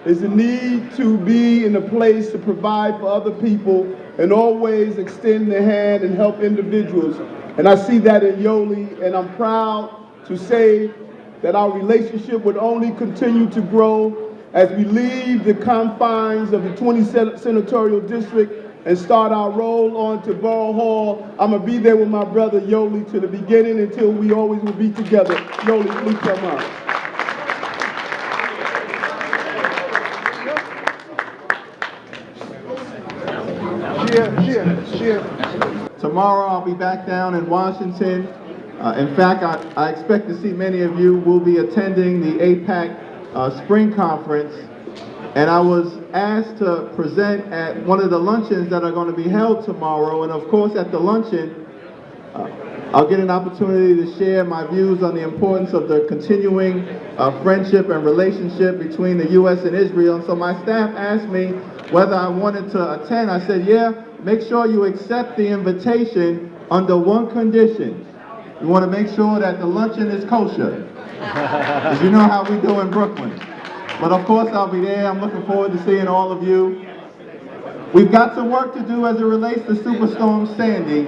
is the need to be in a place to provide for other people and always extend the hand and help individuals. And I see that in Yoli, and I'm proud to say that our relationship would only continue to grow as we leave the confines of the 20th Senatorial District and start our roll on to Borough Hall. I'm gonna be there with my brother Yoli to the beginning until we always will be together. Yoli, please come on. Tomorrow I'll be back down in Washington. In fact, I expect to see many of you will be attending the APAC Spring Conference. And I was asked to present at one of the luncheons that are going to be held tomorrow. And of course, at the luncheon, I'll get an opportunity to share my views on the importance of the continuing friendship and relationship between the U.S. and Israel. And so my staff asked me whether I wanted to attend. I said, yeah, make sure you accept the invitation under one condition. You want to make sure that the luncheon is kosher. Because you know how we do in Brooklyn. But of course I'll be there. I'm looking forward to seeing all of you. We've got some work to do as it relates to Superstorm Sandy.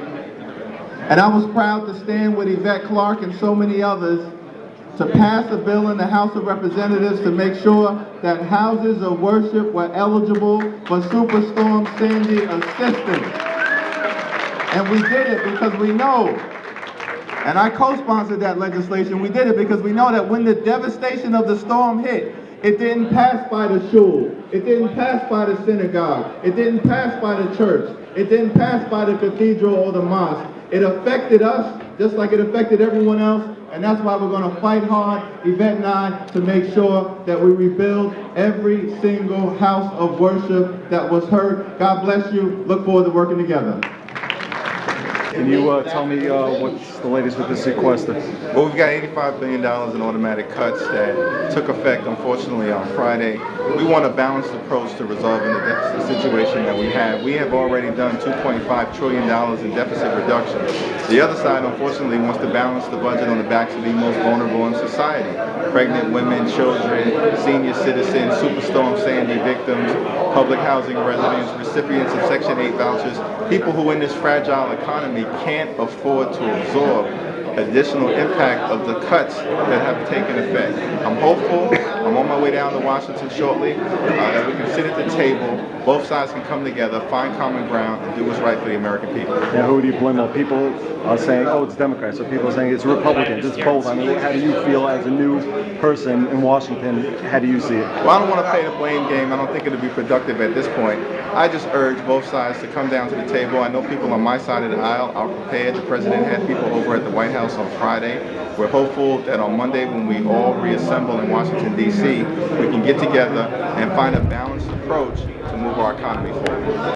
And I was proud to stand with Yvette Clarke and so many others to pass a bill in the House of Representatives to make sure that houses of worship were eligible for Superstorm Sandy assistance. And we did it because we know, and I co-sponsored that legislation, we did it because we know that when the devastation of the storm hit, it didn't pass by the shul, it didn't pass by the synagogue, it didn't pass by the church, it didn't pass by the cathedral or the mosque. It affected us just like it affected everyone else, and that's why we're going to fight hard, Yvette and I, to make sure that we rebuild every single house of worship that was hurt. God bless you. Look forward to working together. Can you tell me what's the latest with this sequester? Well, we've got $85 billion in automatic cuts that took effect, unfortunately, on Friday. We want a balanced approach to resolving the deficit situation that we have. We have already done $2.5 trillion in deficit reduction. The other side, unfortunately, wants to balance the budget on the backs of the most vulnerable in society. Pregnant women, children, senior citizens, Superstorm Sandy victims, public housing residents, recipients of Section 8 vouchers, people who in this fragile economy can't afford to absorb additional impact of the cuts that have taken effect. I'm hopeful, I'm on my way down to Washington shortly, that we can sit at the table, both sides can come together, find common ground, and do what's right for the American people. Yeah, who do you blame? Well, people are saying, oh, it's Democrats, so people are saying it's Republicans, it's both. I mean, how do you feel as a new person in Washington? How do you see it? Well, I don't want to play the blame game. I don't think it'll be productive at this point. I just urge both sides to come down to the table. I know people on my side of the aisle are prepared. The president had people over at the White House on Friday. We're hopeful that on Monday, when we all reassemble in Washington, D.C., we can get together and find a balanced approach to move our economy forward.